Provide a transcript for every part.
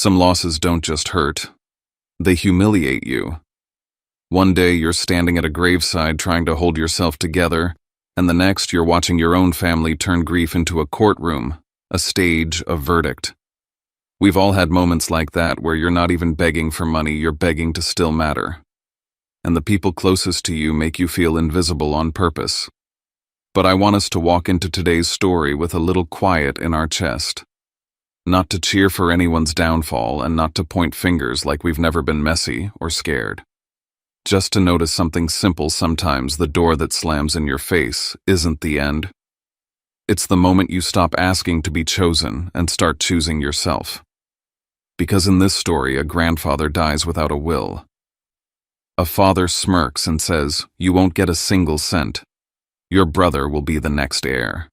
Some losses don't just hurt, they humiliate you. One day you're standing at a graveside trying to hold yourself together, and the next you're watching your own family turn grief into a courtroom, a stage, a verdict. We've all had moments like that where you're not even begging for money, you're begging to still matter. And the people closest to you make you feel invisible on purpose. But I want us to walk into today's story with a little quiet in our chest. Not to cheer for anyone's downfall and not to point fingers like we've never been messy or scared. Just to notice something simple. Sometimes the door that slams in your face isn't the end. It's the moment you stop asking to be chosen and start choosing yourself. Because in this story, a grandfather dies without a will. A father smirks and says, "You won't get a single cent. Your brother will be the next heir."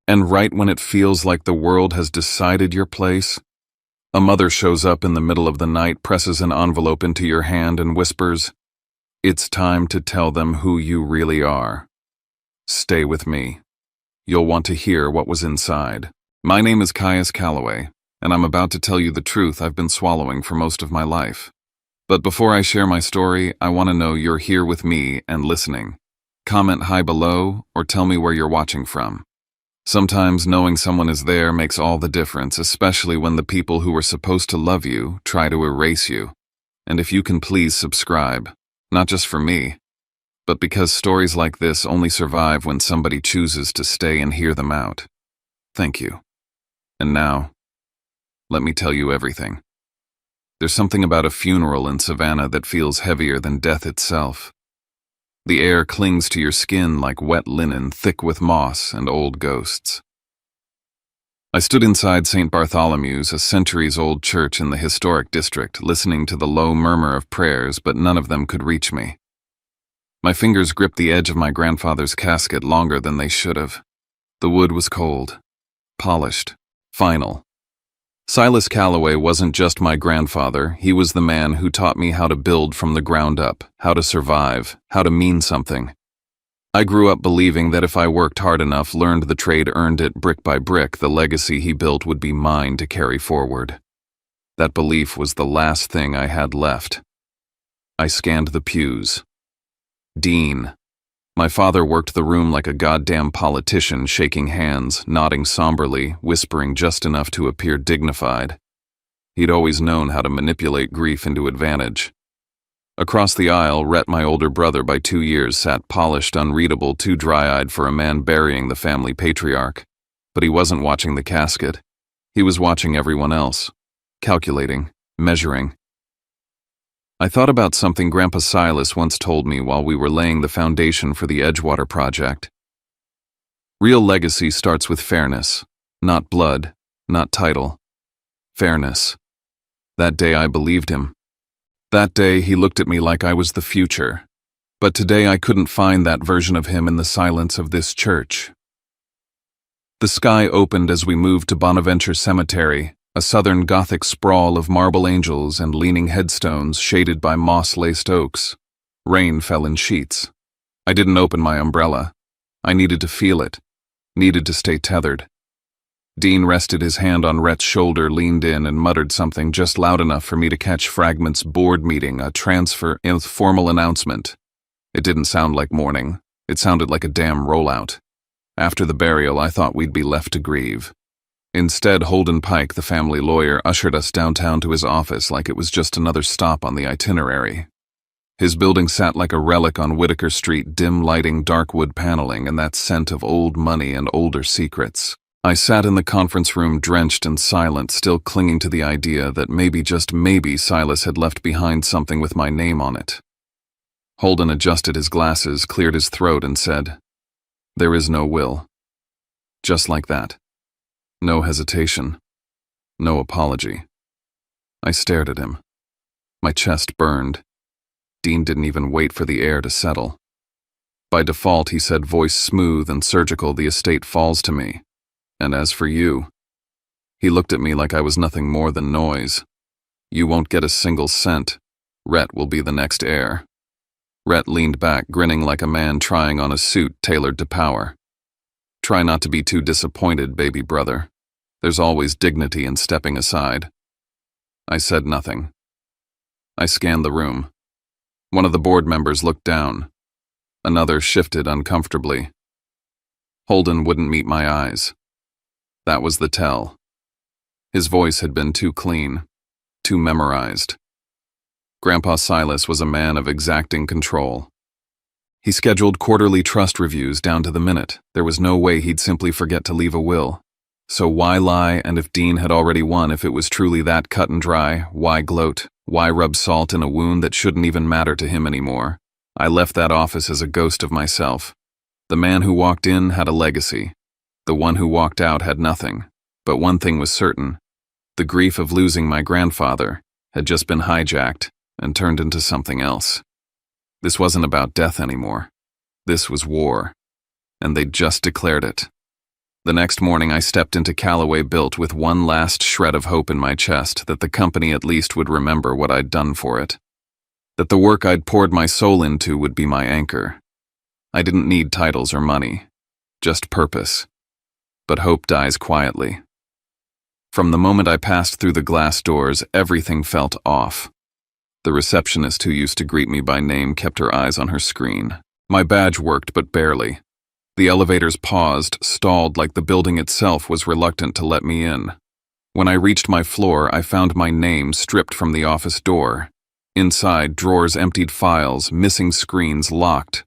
And right when it feels like the world has decided your place, a mother shows up in the middle of the night, presses an envelope into your hand and whispers, "It's time to tell them who you really are." Stay with me. You'll want to hear what was inside. My name is Caius Calloway, and I'm about to tell you the truth I've been swallowing for most of my life. But before I share my story, I want to know you're here with me and listening. Comment hi below or tell me where you're watching from. Sometimes knowing someone is there makes all the difference, especially when the people who were supposed to love you try to erase you. And if you can please subscribe, not just for me, but because stories like this only survive when somebody chooses to stay and hear them out. Thank you. And now, let me tell you everything. There's something about a funeral in Savannah that feels heavier than death itself. The air clings to your skin like wet linen, thick with moss and old ghosts. I stood inside St. Bartholomew's, a centuries-old church in the historic district, listening to the low murmur of prayers, but none of them could reach me. My fingers gripped the edge of my grandfather's casket longer than they should have. The wood was cold, polished, final. Silas Calloway wasn't just my grandfather, he was the man who taught me how to build from the ground up, how to survive, how to mean something. I grew up believing that if I worked hard enough, learned the trade, earned it brick by brick, the legacy he built would be mine to carry forward. That belief was the last thing I had left. I scanned the pews. Dean. My father worked the room like a goddamn politician, shaking hands, nodding somberly, whispering just enough to appear dignified. He'd always known how to manipulate grief into advantage. Across the aisle, Rhett, my older brother by 2 years, sat polished, unreadable, too dry-eyed for a man burying the family patriarch. But he wasn't watching the casket. He was watching everyone else, calculating, measuring. I thought about something Grandpa Silas once told me while we were laying the foundation for the Edgewater project. Real legacy starts with fairness, not blood, not title. Fairness. That day I believed him. That day he looked at me like I was the future. But today I couldn't find that version of him in the silence of this church. The sky opened as we moved to Bonaventure Cemetery, a southern Gothic sprawl of marble angels and leaning headstones shaded by moss-laced oaks. Rain fell in sheets. I didn't open my umbrella. I needed to feel it, needed to stay tethered. Dean rested his hand on Rhett's shoulder, leaned in, and muttered something just loud enough for me to catch fragments. Board meeting, a transfer, formal announcement. It didn't sound like mourning. It sounded like a damn rollout. After the burial, I thought we'd be left to grieve. Instead, Holden Pike, the family lawyer, ushered us downtown to his office like it was just another stop on the itinerary. His building sat like a relic on Whitaker Street, dim lighting, dark wood paneling, and that scent of old money and older secrets. I sat in the conference room, drenched and silent, still clinging to the idea that maybe, just maybe, Silas had left behind something with my name on it. Holden adjusted his glasses, cleared his throat, and said, "There is no will." Just like that. No hesitation. No apology. I stared at him. My chest burned. Dean didn't even wait for the air to settle. By default, he said, voice smooth and surgical, "The estate falls to me. And as for you..." He looked at me like I was nothing more than noise. "You won't get a single cent. Rhett will be the next heir." Rhett leaned back, grinning like a man trying on a suit tailored to power. "Try not to be too disappointed, baby brother. There's always dignity in stepping aside." I said nothing. I scanned the room. One of the board members looked down. Another shifted uncomfortably. Holden wouldn't meet my eyes. That was the tell. His voice had been too clean, too memorized. Grandpa Silas was a man of exacting control. He scheduled quarterly trust reviews down to the minute. There was no way he'd simply forget to leave a will. So why lie, and if Dean had already won, if it was truly that cut and dry, why gloat? Why rub salt in a wound that shouldn't even matter to him anymore? I left that office as a ghost of myself. The man who walked in had a legacy. The one who walked out had nothing. But one thing was certain. The grief of losing my grandfather had just been hijacked and turned into something else. This wasn't about death anymore. This was war. And they'd just declared it. The next morning I stepped into Callaway Built with one last shred of hope in my chest that the company at least would remember what I'd done for it. That the work I'd poured my soul into would be my anchor. I didn't need titles or money, just purpose. But hope dies quietly. From the moment I passed through the glass doors, everything felt off. The receptionist who used to greet me by name kept her eyes on her screen. My badge worked, but barely. The elevators paused, stalled like the building itself was reluctant to let me in. When I reached my floor, I found my name stripped from the office door. Inside, drawers emptied, files, missing screens, locked.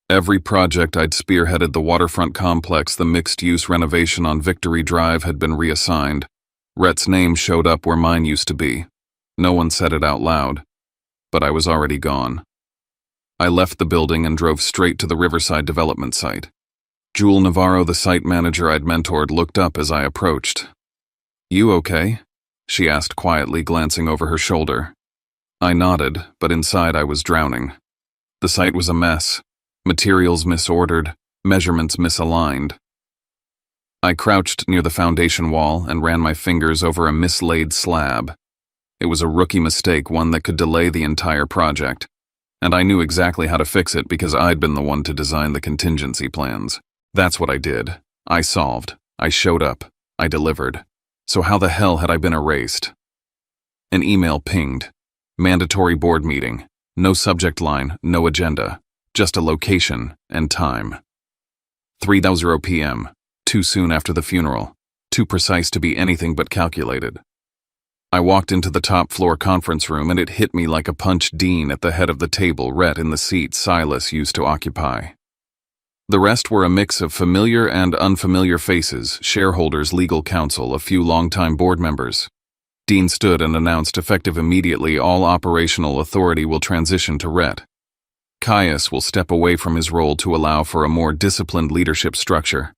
Every project I'd spearheaded, the waterfront complex, the mixed-use renovation on Victory Drive, had been reassigned. Rhett's name showed up where mine used to be. No one said it out loud, but I was already gone. I left the building and drove straight to the Riverside development site. Jewel Navarro, the site manager I'd mentored, looked up as I approached. "You okay?" she asked quietly, glancing over her shoulder. I nodded, but inside I was drowning. The site was a mess. Materials misordered, measurements misaligned. I crouched near the foundation wall and ran my fingers over a mislaid slab. It was a rookie mistake, one that could delay the entire project. And I knew exactly how to fix it because I'd been the one to design the contingency plans. That's what I did. I solved. I showed up. I delivered. So how the hell had I been erased? An email pinged. Mandatory board meeting. No subject line, no agenda. Just a location and time. 3:00 p.m. Too soon after the funeral. Too precise to be anything but calculated. I walked into the top floor conference room and it hit me like a punch. Dean at the head of the table, Rhett in the seat Silas used to occupy. The rest were a mix of familiar and unfamiliar faces, shareholders, legal counsel, a few longtime board members. Dean stood and announced, effective immediately, all operational authority will transition to Rhett. Caius will step away from his role to allow for a more disciplined leadership structure.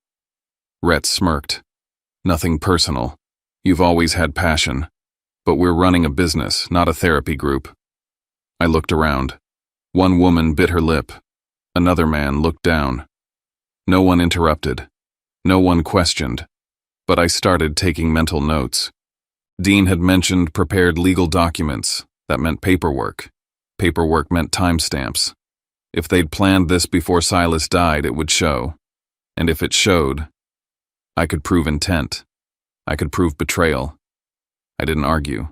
Rhett smirked. Nothing personal. You've always had passion. But we're running a business, not a therapy group. I looked around. One woman bit her lip. Another man looked down. No one interrupted. No one questioned. But I started taking mental notes. Dean had mentioned prepared legal documents. That meant paperwork. Paperwork meant timestamps. If they'd planned this before Silas died, it would show. And if it showed, I could prove intent. I could prove betrayal. I didn't argue.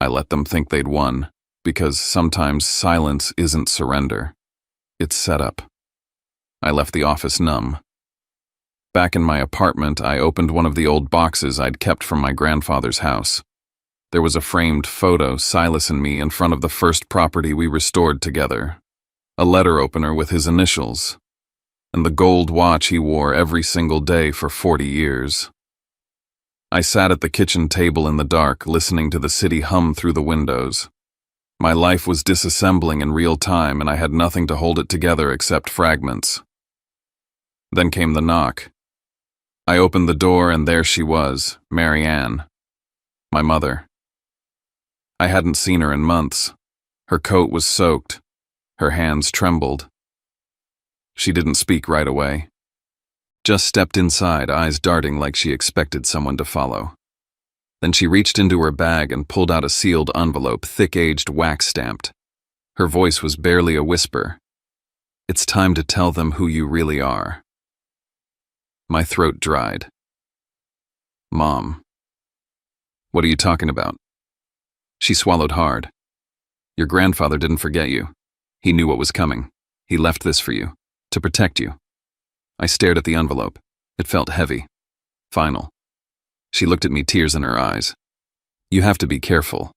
I let them think they'd won, because sometimes silence isn't surrender. It's setup. I left the office numb. Back in my apartment, I opened one of the old boxes I'd kept from my grandfather's house. There was a framed photo, Silas and me, in front of the first property we restored together. A letter opener with his initials, and the gold watch he wore every single day for 40 years. I sat at the kitchen table in the dark, listening to the city hum through the windows. My life was disassembling in real time, and I had nothing to hold it together except fragments. Then came the knock. I opened the door, and there she was, Mary Ann, my mother. I hadn't seen her in months. Her coat was soaked. Her hands trembled. She didn't speak right away. Just stepped inside, eyes darting like she expected someone to follow. Then she reached into her bag and pulled out a sealed envelope, thick-aged, wax-stamped. Her voice was barely a whisper. "It's time to tell them who you really are." My throat dried. "Mom." "What are you talking about?" She swallowed hard. Your grandfather didn't forget you. He knew what was coming. He left this for you, to protect you. I stared at the envelope. It felt heavy. Final. She looked at me, tears in her eyes. You have to be careful.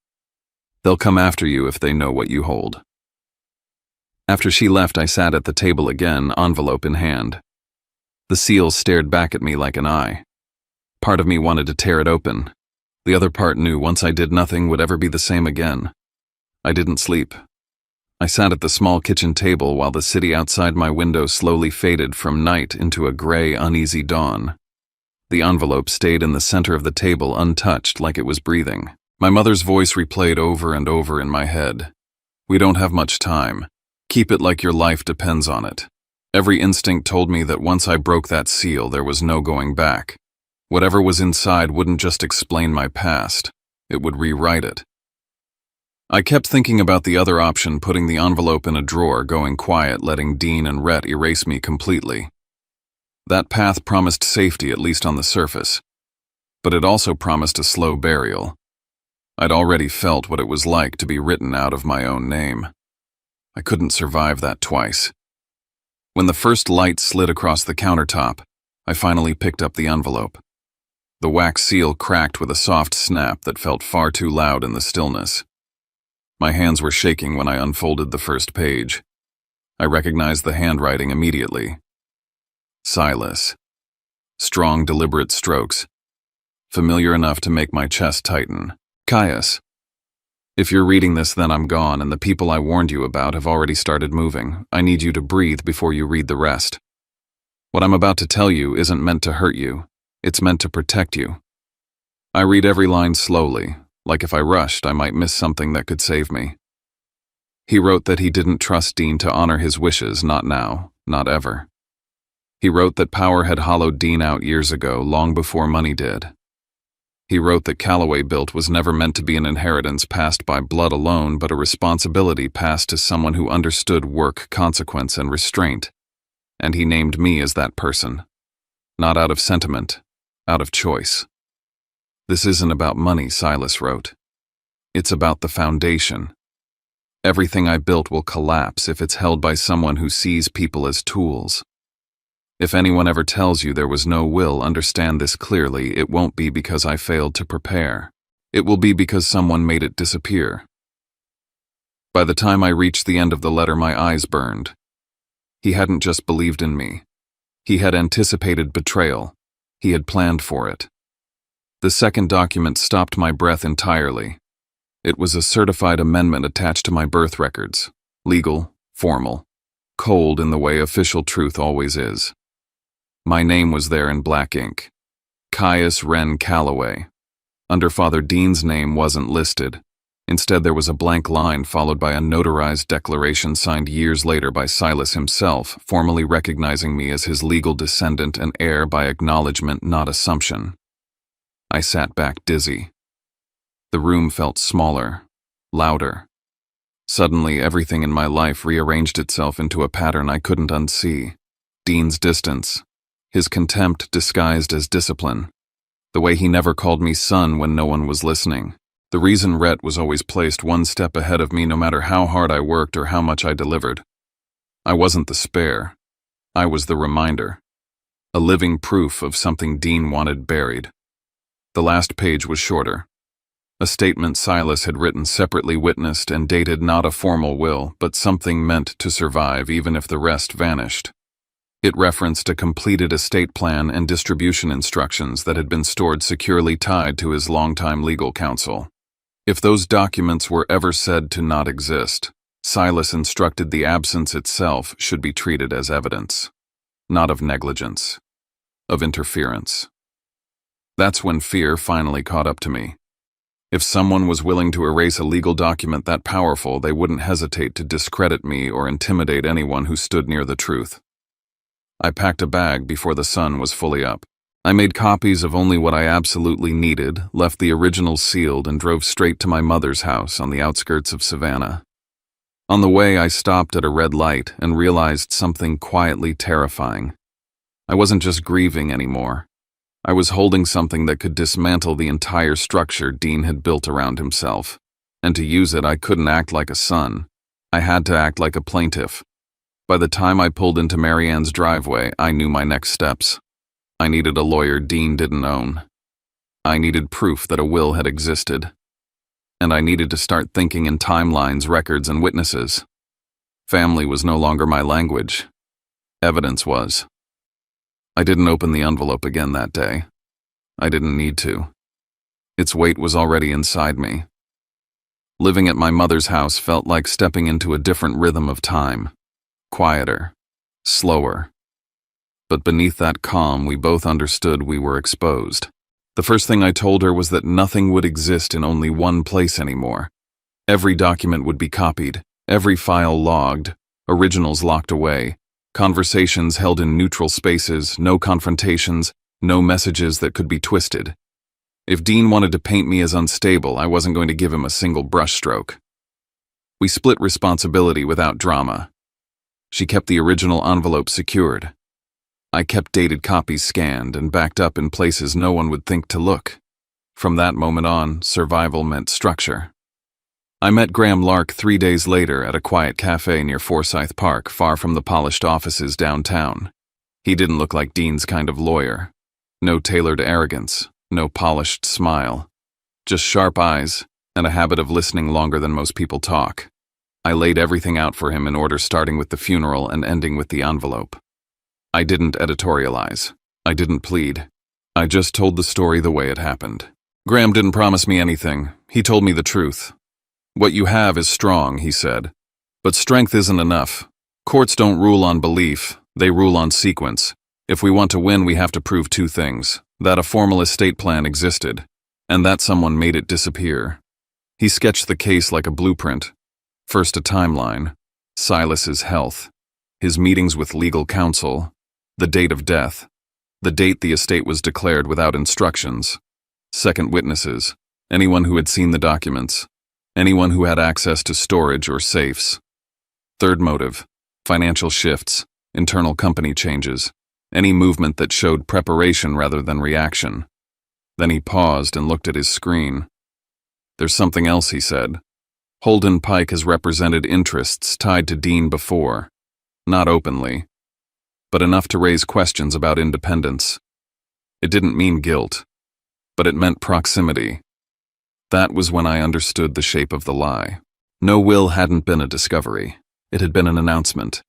They'll come after you if they know what you hold. After she left, I sat at the table again, envelope in hand. The seal stared back at me like an eye. Part of me wanted to tear it open. The other part knew once I did, nothing would ever be the same again. I didn't sleep. I sat at the small kitchen table while the city outside my window slowly faded from night into a gray, uneasy dawn. The envelope stayed in the center of the table, untouched, like it was breathing. My mother's voice replayed over and over in my head. We don't have much time. Keep it like your life depends on it. Every instinct told me that once I broke that seal, there was no going back. Whatever was inside wouldn't just explain my past. It would rewrite it. I kept thinking about the other option, putting the envelope in a drawer, going quiet, letting Dean and Rhett erase me completely. That path promised safety, at least on the surface. But it also promised a slow burial. I'd already felt what it was like to be written out of my own name. I couldn't survive that twice. When the first light slid across the countertop, I finally picked up the envelope. The wax seal cracked with a soft snap that felt far too loud in the stillness. My hands were shaking when I unfolded the first page. I recognized the handwriting immediately. Silas. Strong, deliberate strokes. Familiar enough to make my chest tighten. Caius. If you're reading this, then I'm gone, and the people I warned you about have already started moving. I need you to breathe before you read the rest. What I'm about to tell you isn't meant to hurt you. It's meant to protect you. I read every line slowly, like if I rushed, I might miss something that could save me. He wrote that he didn't trust Dean to honor his wishes, not now, not ever. He wrote that power had hollowed Dean out years ago, long before money did. He wrote that Calloway built was never meant to be an inheritance passed by blood alone, but a responsibility passed to someone who understood work, consequence, and restraint. And he named me as that person. Not out of sentiment, out of choice. This isn't about money, Silas wrote. It's about the foundation. Everything I built will collapse if it's held by someone who sees people as tools. If anyone ever tells you there was no will, understand this clearly. It won't be because I failed to prepare. It will be because someone made it disappear. By the time I reached the end of the letter, my eyes burned. He hadn't just believed in me. He had anticipated betrayal. He had planned for it. The second document stopped my breath entirely. It was a certified amendment attached to my birth records. Legal, formal, cold in the way official truth always is. My name was there in black ink. Caius Wren Calloway. Under Father Dean's name wasn't listed. Instead, there was a blank line followed by a notarized declaration signed years later by Silas himself, formally recognizing me as his legal descendant and heir by acknowledgement, not assumption. I sat back dizzy. The room felt smaller, louder. Suddenly, everything in my life rearranged itself into a pattern I couldn't unsee. Dean's distance, his contempt disguised as discipline, the way he never called me son when no one was listening, the reason Rhett was always placed one step ahead of me no matter how hard I worked or how much I delivered. I wasn't the spare. I was the reminder. A living proof of something Dean wanted buried. The last page was shorter. A statement Silas had written separately, witnessed and dated, not a formal will, but something meant to survive even if the rest vanished. It referenced a completed estate plan and distribution instructions that had been stored securely tied to his longtime legal counsel. If those documents were ever said to not exist, Silas instructed the absence itself should be treated as evidence, not of negligence, of interference. That's when fear finally caught up to me. If someone was willing to erase a legal document that powerful, they wouldn't hesitate to discredit me or intimidate anyone who stood near the truth. I packed a bag before the sun was fully up. I made copies of only what I absolutely needed, left the originals sealed, and drove straight to my mother's house on the outskirts of Savannah. On the way, I stopped at a red light and realized something quietly terrifying. I wasn't just grieving anymore. I was holding something that could dismantle the entire structure Dean had built around himself, And to use it, I couldn't act like a son. I had to act like a plaintiff. By the time I pulled into Marianne's driveway, I knew my next steps. I needed a lawyer Dean didn't own. I needed proof that a will had existed. And I needed to start thinking in timelines, records, and witnesses. Family was no longer my language. Evidence was. I didn't open the envelope again that day. I didn't need to. Its weight was already inside me. Living at my mother's house felt like stepping into a different rhythm of time. Quieter. Slower. But beneath that calm, we both understood we were exposed. The first thing I told her was that nothing would exist in only one place anymore. Every document would be copied, every file logged, originals locked away, conversations held in neutral spaces, no confrontations, no messages that could be twisted. If Dean wanted to paint me as unstable, I wasn't going to give him a single brushstroke. We split responsibility without drama. She kept the original envelope secured. I kept dated copies scanned and backed up in places no one would think to look. From that moment on, survival meant structure. I met Graham Lark 3 days later at a quiet cafe near Forsyth Park, far from the polished offices downtown. He didn't look like Dean's kind of lawyer. No tailored arrogance, no polished smile. Just sharp eyes and a habit of listening longer than most people talk. I laid everything out for him in order, starting with the funeral and ending with the envelope. I didn't editorialize. I didn't plead. I just told the story the way it happened. Graham didn't promise me anything. He told me the truth. What you have is strong, he said. But strength isn't enough. Courts don't rule on belief, they rule on sequence. If we want to win, we have to prove 2 things. That a formal estate plan existed, and that someone made it disappear. He sketched the case like a blueprint. First a timeline, Silas's health, his meetings with legal counsel, the date of death, the date the estate was declared without instructions. Second, witnesses, anyone who had seen the documents, anyone who had access to storage or safes. Third motive, financial shifts, internal company changes, any movement that showed preparation rather than reaction. Then he paused and looked at his screen. There's something else, he said. Holden Pike has represented interests tied to Dean before. Not openly, but enough to raise questions about independence. It didn't mean guilt, but it meant proximity. That was when I understood the shape of the lie. No will hadn't been a discovery. It had been an announcement.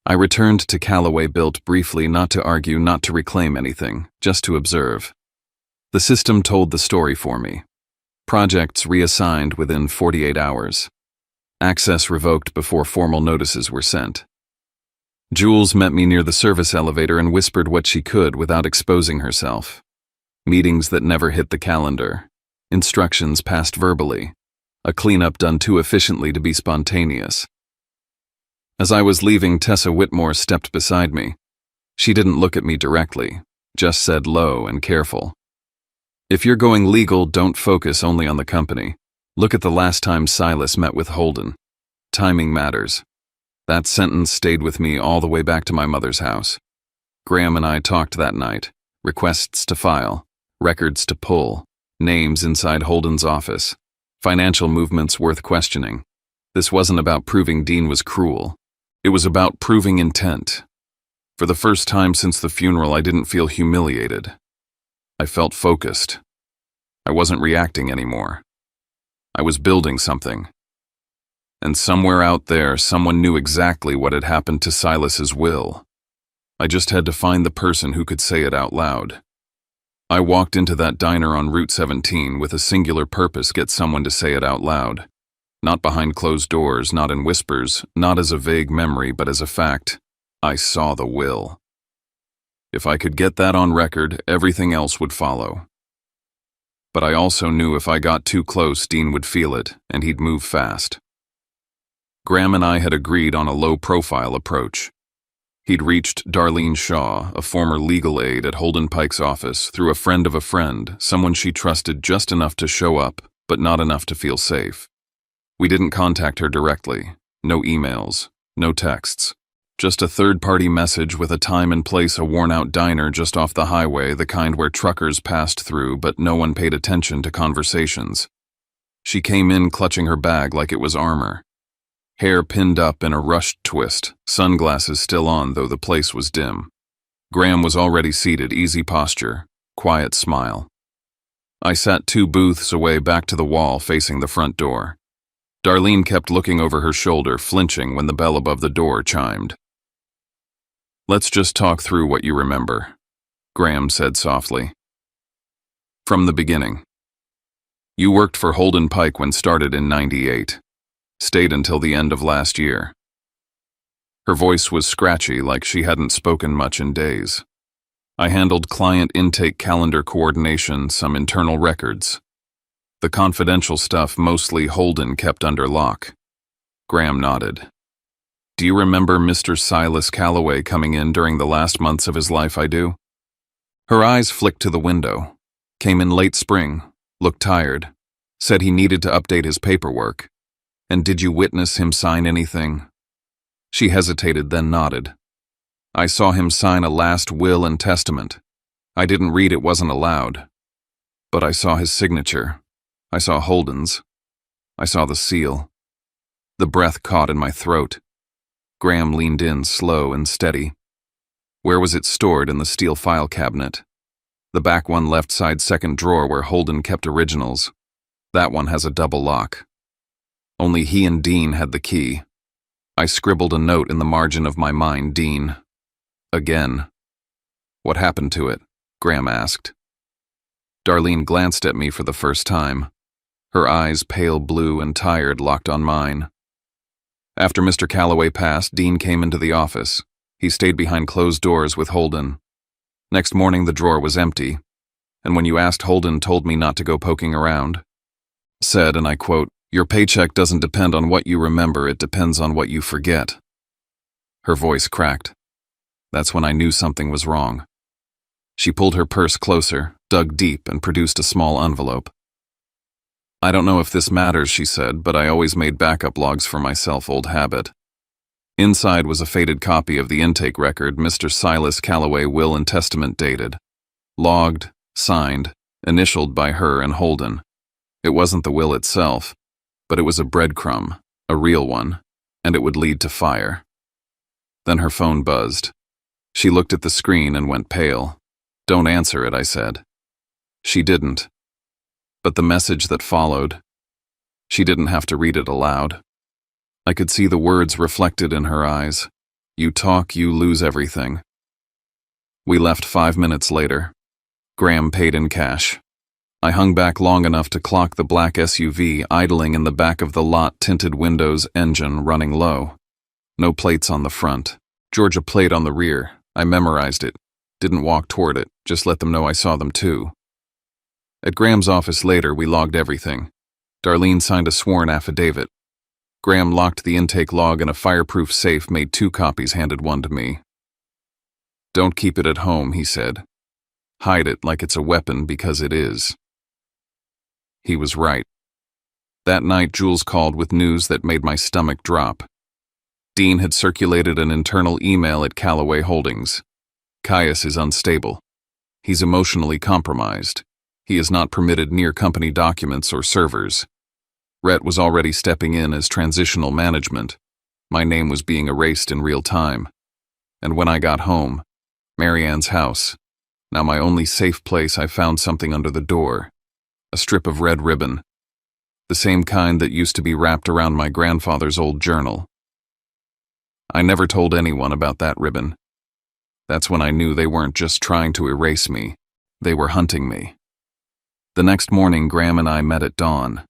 I returned to Callaway Built briefly, not to argue, not to reclaim anything, just to observe. The system told the story for me. Projects reassigned within 48 hours. Access revoked before formal notices were sent. Jules met me near the service elevator and whispered what she could without exposing herself. Meetings that never hit the calendar. Instructions passed verbally. A cleanup done too efficiently to be spontaneous. As I was leaving, Tessa Whitmore stepped beside me. She didn't look at me directly, just said low and careful. If you're going legal, don't focus only on the company. Look at the last time Silas met with Holden. Timing matters. That sentence stayed with me all the way back to my mother's house. Graham and I talked that night. Requests to file, records to pull, names inside Holden's office, financial movements worth questioning. This wasn't about proving Dean was cruel. It was about proving intent. For the first time since the funeral, I didn't feel humiliated. I felt focused. I wasn't reacting anymore. I was building something. And somewhere out there, someone knew exactly what had happened to Silas's will. I just had to find the person who could say it out loud. I walked into that diner on Route 17 with a singular purpose: get someone to say it out loud. Not behind closed doors, not in whispers, not as a vague memory, but as a fact. I saw the will. If I could get that on record, everything else would follow. But I also knew if I got too close, Dean would feel it, and he'd move fast. Graham and I had agreed on a low-profile approach. He'd reached Darlene Shaw, a former legal aide at Holden Pike's office, through a friend of a friend, someone she trusted just enough to show up, but not enough to feel safe. We didn't contact her directly. No emails, no texts. Just a third-party message with a time and place: a worn-out diner just off the highway, the kind where truckers passed through but no one paid attention to conversations. She came in clutching her bag like it was armor. Hair pinned up in a rushed twist, sunglasses still on though the place was dim. Graham was already seated, easy posture, quiet smile. I sat 2 booths away back to the wall facing the front door. Darlene kept looking over her shoulder, flinching when the bell above the door chimed. "Let's just talk through what you remember," Graham said softly. "From the beginning. You worked for Holden Pike when started in '98. Stayed until the end of last year." Her voice was scratchy, like she hadn't spoken much in days. "I handled client intake calendar coordination, some internal records. The confidential stuff mostly Holden kept under lock." Graham nodded. "Do you remember Mr. Silas Calloway coming in during the last months of his life?" "I do." Her eyes flicked to the window. "Came in late spring, looked tired, said he needed to update his paperwork. And did you witness him sign anything?" She hesitated, then nodded. "I saw him sign a last will and testament. I didn't read, it wasn't allowed. But I saw his signature. I saw Holden's. I saw the seal." The breath caught in my throat. Graham leaned in, slow and steady. "Where was it stored?" "In the steel file cabinet. The back one, left side, second drawer, where Holden kept originals. That one has a double lock. Only he and Dean had the key." I scribbled a note in the margin of my mind. "Dean. Again." "What happened to it?" Graham asked. Darlene glanced at me for the first time. Her eyes, pale blue and tired, locked on mine. "After Mr. Calloway passed, Dean came into the office. He stayed behind closed doors with Holden. Next morning the drawer was empty, and when you asked, Holden told me not to go poking around. Said, and I quote, 'Your paycheck doesn't depend on what you remember, it depends on what you forget.'" Her voice cracked. That's when I knew something was wrong. She pulled her purse closer, dug deep, and produced a small envelope. "I don't know if this matters," she said, "but I always made backup logs for myself, old habit." Inside was a faded copy of the intake record, Mr. Silas Calloway will and testament, dated. Logged, signed, initialed by her and Holden. It wasn't the will itself, but it was a breadcrumb, a real one, and it would lead to fire. Then her phone buzzed. She looked at the screen and went pale. "Don't answer it," I said. She didn't. But the message that followed, she didn't have to read it aloud. I could see the words reflected in her eyes. "You talk, you lose everything." We left 5 minutes later. Graham paid in cash. I hung back long enough to clock the black SUV idling in the back of the lot, tinted windows, engine running low. No plates on the front. Georgia plate on the rear. I memorized it. Didn't walk toward it, just let them know I saw them too. At Graham's office later, we logged everything. Darlene signed a sworn affidavit. Graham locked the intake log in a fireproof safe, made 2 copies, handed one to me. "Don't keep it at home," he said. "Hide it like it's a weapon, because it is." He was right. That night, Jules called with news that made my stomach drop. Dean had circulated an internal email at Calloway Holdings. "Caius is unstable. He's emotionally compromised. He is not permitted near company documents or servers." Rhett was already stepping in as transitional management. My name was being erased in real time. And when I got home, Marianne's house, now my only safe place, I found something under the door. A strip of red ribbon. The same kind that used to be wrapped around my grandfather's old journal. I never told anyone about that ribbon. That's when I knew they weren't just trying to erase me. They were hunting me. The next morning, Graham and I met at dawn.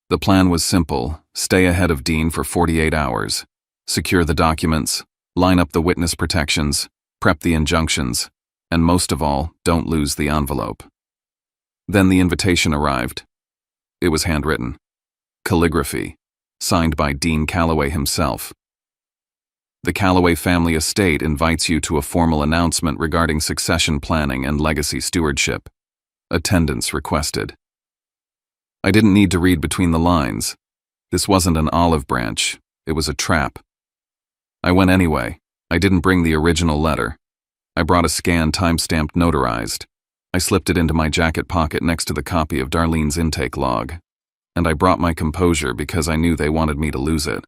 The plan was simple: stay ahead of Dean for 48 hours, secure the documents, line up the witness protections, prep the injunctions, and most of all, don't lose the envelope. Then the invitation arrived. It was handwritten. Calligraphy, signed by Dean Calloway himself. "The Calloway family estate invites you to a formal announcement regarding succession planning and legacy stewardship. Attendance requested." I didn't need to read between the lines. This wasn't an olive branch, it was a trap. I went anyway. I didn't bring the original letter. I brought a scanned, time-stamped, notarized. I slipped it into my jacket pocket next to the copy of Darlene's intake log. and I brought my composure because I knew they wanted me to lose it.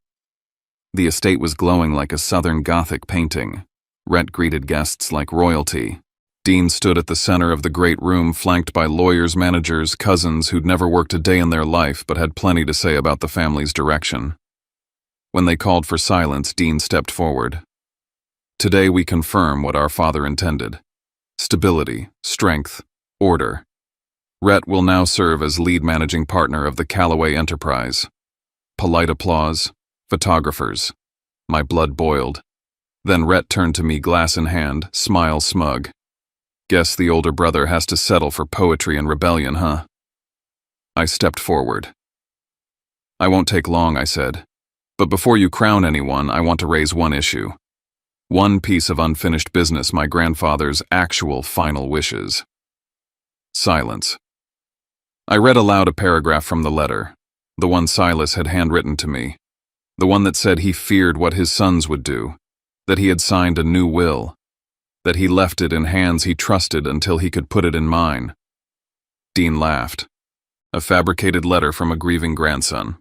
The estate was glowing like a Southern Gothic painting. Rhett greeted guests like royalty. Dean stood at the center of the great room, flanked by lawyers, managers, cousins who'd never worked a day in their life but had plenty to say about the family's direction. When they called for silence, Dean stepped forward. Today we confirm what our father intended. Stability, strength, order. Rhett will now serve as lead managing partner of the Callaway enterprise. Polite applause, photographers. My blood boiled. Then Rhett turned to me, glass in hand, smile smug. Guess the older brother has to settle for poetry and rebellion, huh? I stepped forward. I won't take long, I said. But before you crown anyone, I want to raise one issue. One piece of unfinished business, my grandfather's actual final wishes. Silence. I read aloud a paragraph from the letter, the one Silas had handwritten to me, the one that said he feared what his sons would do, that he had signed a new will, that he left it in hands he trusted until he could put it in mine. Dean laughed. A fabricated letter from a grieving grandson.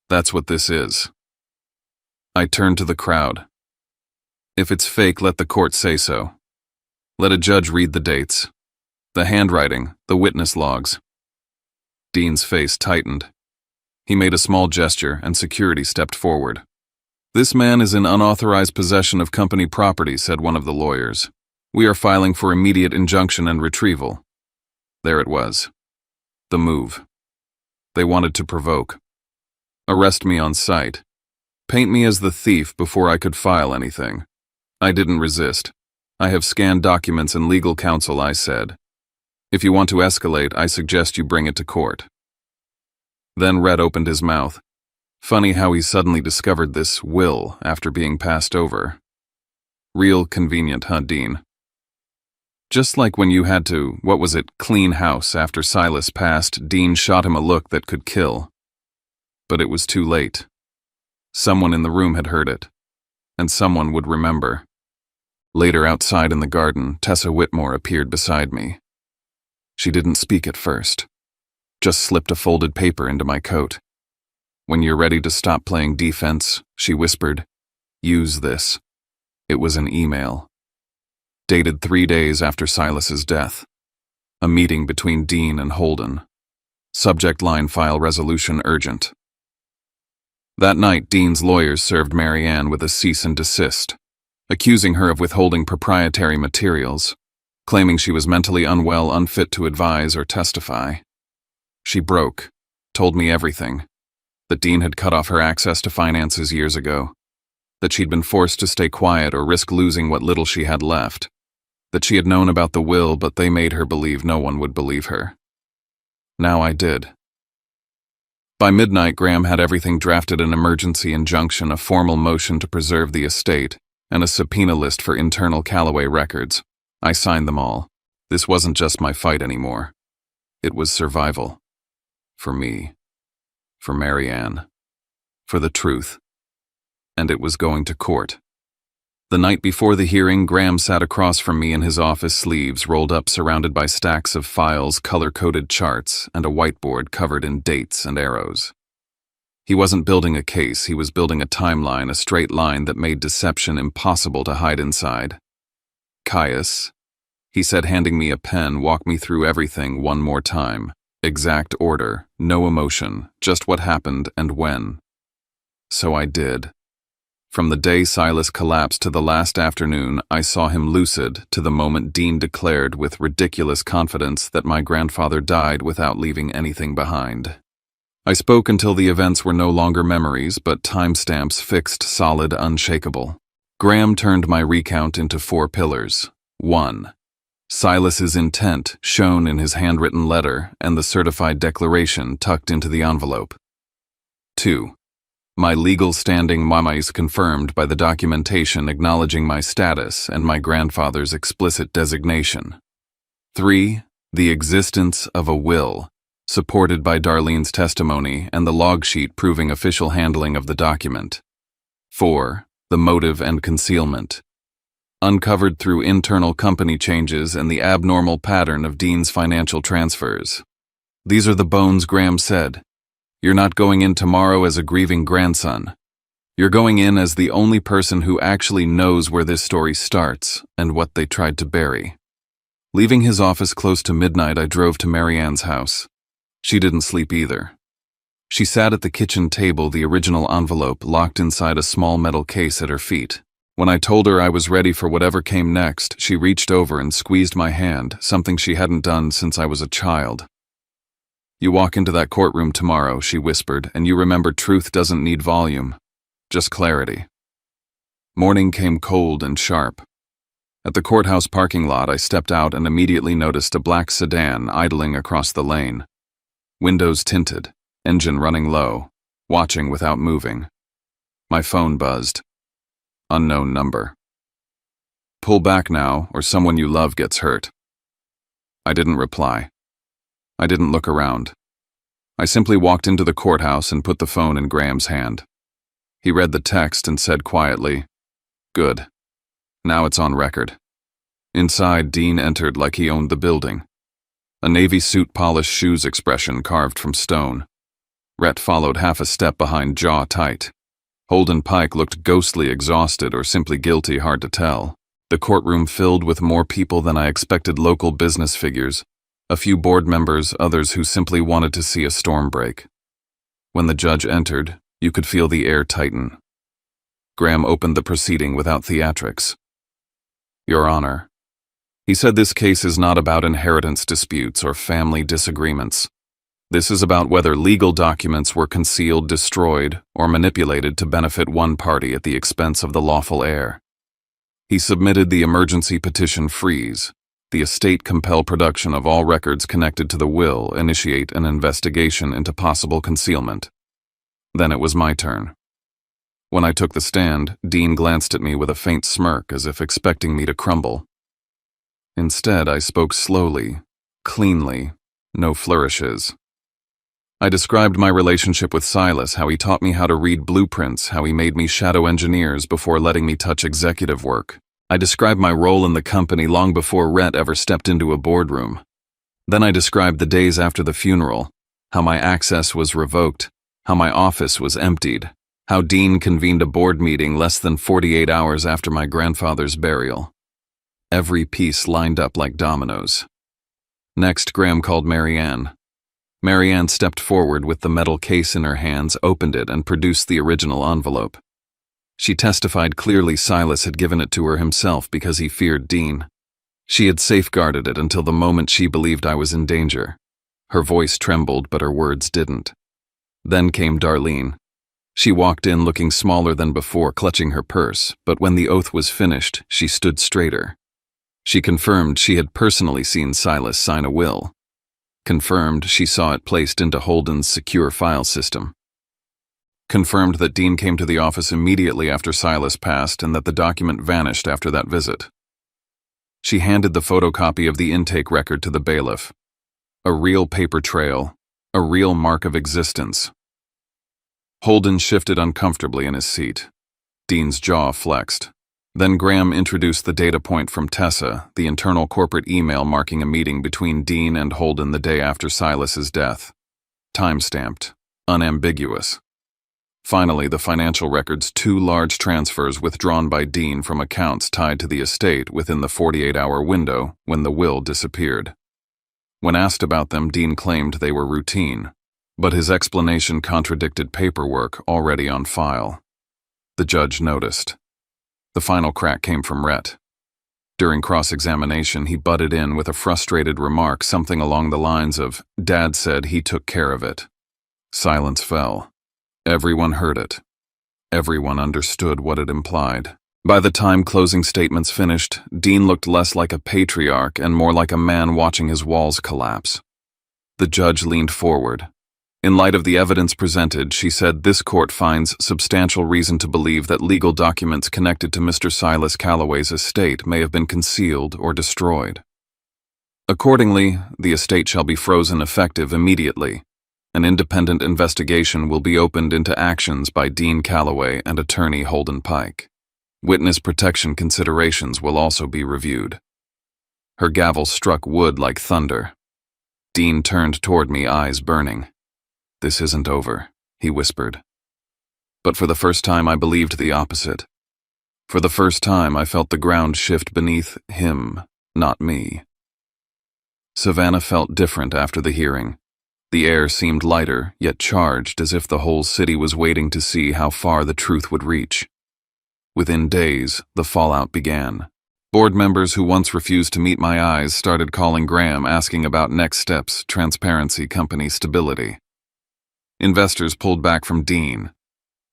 That's what this is. I turned to the crowd. If it's fake, let the court say so. Let a judge read the dates, the handwriting, the witness logs. Dean's face tightened. He made a small gesture and security stepped forward. This man is in unauthorized possession of company property, said one of the lawyers. We are filing for immediate injunction and retrieval. There it was. The move. They wanted to provoke. Arrest me on sight. Paint me as the thief before I could file anything. I didn't resist. I have scanned documents and legal counsel, I said. If you want to escalate, I suggest you bring it to court. Then Rhett opened his mouth. Funny how he suddenly discovered this will after being passed over. Real convenient, huh, Dean? Just like when you had to, clean house after Silas passed, Dean shot him a look that could kill. But it was too late. Someone in the room had heard it, and someone would remember. Later, outside in the garden, Tessa Whitmore appeared beside me. She didn't speak at first, just slipped a folded paper into my coat. When you're ready to stop playing defense, she whispered, use this. It was an email. Dated 3 days after Silas's death. A meeting between Dean and Holden. Subject line, file resolution urgent. That night, Dean's lawyers served Mary Ann with a cease and desist, accusing her of withholding proprietary materials, claiming she was mentally unwell, unfit to advise or testify. She broke, told me everything. That Dean had cut off her access to finances years ago. That she'd been forced to stay quiet or risk losing what little she had left. That she had known about the will, but they made her believe no one would believe her. Now I did. By midnight, Graham had everything drafted: an emergency injunction, a formal motion to preserve the estate, and a subpoena list for internal Callaway records. I signed them all. This wasn't just my fight anymore. It was survival. For me. For Mary Ann. For the truth. And it was going to court. The night before the hearing, Graham sat across from me in his office, sleeves rolled up, surrounded by stacks of files, color-coded charts, and a whiteboard covered in dates and arrows. He wasn't building a case, he was building a timeline, a straight line that made deception impossible to hide inside. Caius, he said, handing me a pen, walk me through everything one more time. Exact order, no emotion, just what happened and when. So I did. From the day Silas collapsed to the last afternoon, I saw him lucid to the moment Dean declared with ridiculous confidence that my grandfather died without leaving anything behind. I spoke until the events were no longer memories, but timestamps fixed, solid, unshakable. Graham turned my recount into 4 pillars. 1. Silas's intent, shown in his handwritten letter and the certified declaration tucked into the envelope. 2. My legal standing, is confirmed by the documentation acknowledging my status and my grandfather's explicit designation. 3. The existence of a will, supported by Darlene's testimony and the log sheet proving official handling of the document. 4. The motive and concealment, uncovered through internal company changes and the abnormal pattern of Dean's financial transfers. "These are the bones," Graham said. "You're not going in tomorrow as a grieving grandson. You're going in as the only person who actually knows where this story starts and what they tried to bury." Leaving his office close to midnight, I drove to Marianne's house. She didn't sleep either. She sat at the kitchen table, the original envelope locked inside a small metal case at her feet. When I told her I was ready for whatever came next, she reached over and squeezed my hand, something she hadn't done since I was a child. "You walk into that courtroom tomorrow," she whispered, "and you remember truth doesn't need volume, just clarity." Morning came cold and sharp. At the courthouse parking lot, I stepped out and immediately noticed a black sedan idling across the lane. Windows tinted, engine running low, watching without moving. My phone buzzed. Unknown number. "Pull back now, or someone you love gets hurt." I didn't reply. I didn't look around. I simply walked into the courthouse and put the phone in Graham's hand. He read the text and said quietly, "Good. Now it's on record." Inside, Dean entered like he owned the building. A navy suit, polished shoes expression carved from stone. Rhett followed half a step behind, jaw tight. Holden Pike looked ghostly exhausted or simply guilty, hard to tell. The courtroom filled with more people than I expected, local business figures, a few board members, others who simply wanted to see a storm break. When the judge entered, you could feel the air tighten. Graham opened the proceeding without theatrics. "Your Honor," he said, "this case is not about inheritance disputes or family disagreements. This is about whether legal documents were concealed, destroyed, or manipulated to benefit one party at the expense of the lawful heir." He submitted the emergency petition freeze, the estate compel production of all records connected to the will, initiate an investigation into possible concealment. Then it was my turn. When I took the stand, Dean glanced at me with a faint smirk, as if expecting me to crumble. Instead, I spoke slowly, cleanly, no flourishes. I described my relationship with Silas, how he taught me how to read blueprints, how he made me shadow engineers before letting me touch executive work. I described my role in the company long before Rhett ever stepped into a boardroom. Then I described the days after the funeral, how my access was revoked, how my office was emptied, how Dean convened a board meeting less than 48 hours after my grandfather's burial. Every piece lined up like dominoes. Next, Graham called Marianne. Marianne stepped forward with the metal case in her hands, opened it, and produced the original envelope. She testified clearly Silas had given it to her himself because he feared Dean. She had safeguarded it until the moment she believed I was in danger. Her voice trembled, but her words didn't. Then came Darlene. She walked in looking smaller than before, clutching her purse, but when the oath was finished, she stood straighter. She confirmed she had personally seen Silas sign a will. Confirmed she saw it placed into Holden's secure file system. Confirmed that Dean came to the office immediately after Silas passed and that the document vanished after that visit. She handed the photocopy of the intake record to the bailiff. A real paper trail, a real mark of existence. Holden shifted uncomfortably in his seat. Dean's jaw flexed. Then Graham introduced the data point from Tessa, the internal corporate email marking a meeting between Dean and Holden the day after Silas's death. Time-stamped, unambiguous. Finally, the financial records, 2 large transfers withdrawn by Dean from accounts tied to the estate within the 48-hour window when the will disappeared. When asked about them, Dean claimed they were routine, but his explanation contradicted paperwork already on file. The judge noticed. The final crack came from Rhett. During cross-examination, he butted in with a frustrated remark, something along the lines of, "Dad said he took care of it." Silence fell. Everyone heard it. Everyone understood what it implied. By the time closing statements finished, Dean looked less like a patriarch and more like a man watching his walls collapse. The judge leaned forward. In light of the evidence presented, she said, "This court finds substantial reason to believe that legal documents connected to Mr. Silas Calloway's estate may have been concealed or destroyed. Accordingly, the estate shall be frozen effective immediately. An independent investigation will be opened into actions by Dean Calloway and attorney Holden Pike. Witness protection considerations will also be reviewed." Her gavel struck wood like thunder. Dean turned toward me, eyes burning. "This isn't over," he whispered. But for the first time I believed the opposite. For the first time I felt the ground shift beneath him, not me. Savannah felt different after the hearing. The air seemed lighter, yet charged, as if the whole city was waiting to see how far the truth would reach. Within days, the fallout began. Board members who once refused to meet my eyes started calling Graham, asking about next steps, transparency, company stability. Investors pulled back from Dean.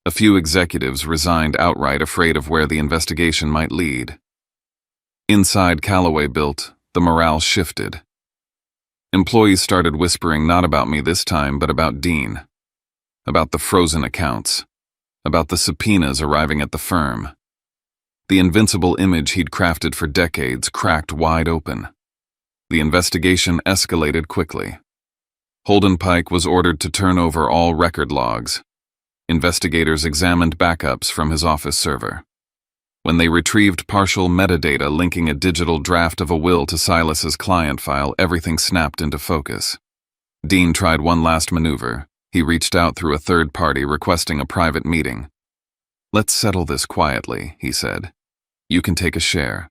A few executives resigned outright, afraid of where the investigation might lead. Inside Callaway Built, the morale shifted. Employees started whispering not about me this time, but about Dean. About the frozen accounts. About the subpoenas arriving at the firm. The invincible image he'd crafted for decades cracked wide open. The investigation escalated quickly. Holden Pike was ordered to turn over all record logs. Investigators examined backups from his office server. When they retrieved partial metadata linking a digital draft of a will to Silas's client file, everything snapped into focus. Dean tried one last maneuver. He reached out through a third party, requesting a private meeting. "Let's settle this quietly," he said. "You can take a share.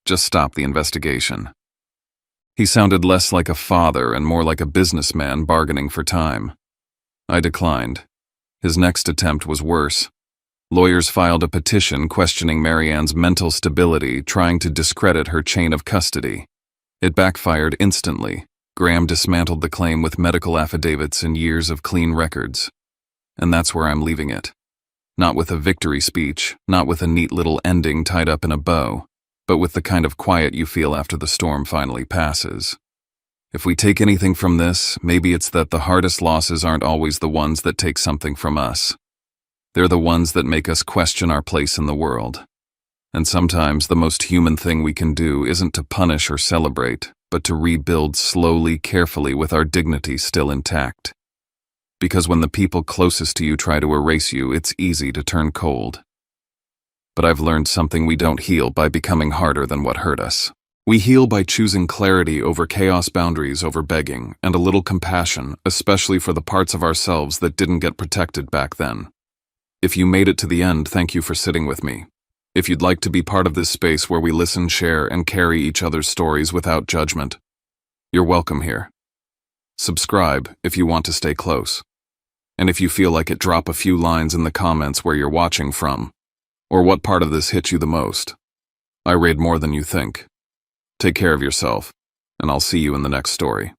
Just stop the investigation." He sounded less like a father and more like a businessman bargaining for time. I declined. His next attempt was worse. Lawyers filed a petition questioning Marianne's mental stability, trying to discredit her chain of custody. It backfired instantly. Graham dismantled the claim with medical affidavits and years of clean records. And that's where I'm leaving it. Not with a victory speech, not with a neat little ending tied up in a bow, but with the kind of quiet you feel after the storm finally passes. If we take anything from this, maybe it's that the hardest losses aren't always the ones that take something from us. They're the ones that make us question our place in the world. And sometimes the most human thing we can do isn't to punish or celebrate, but to rebuild slowly, carefully, with our dignity still intact. Because when the people closest to you try to erase you, it's easy to turn cold. But I've learned something: we don't heal by becoming harder than what hurt us. We heal by choosing clarity over chaos, boundaries over begging, and a little compassion, especially for the parts of ourselves that didn't get protected back then. If you made it to the end, thank you for sitting with me. If you'd like to be part of this space where we listen, share, and carry each other's stories without judgment, you're welcome here. Subscribe if you want to stay close. And if you feel like it, drop a few lines in the comments where you're watching from, or what part of this hit you the most. I read more than you think. Take care of yourself, and I'll see you in the next story.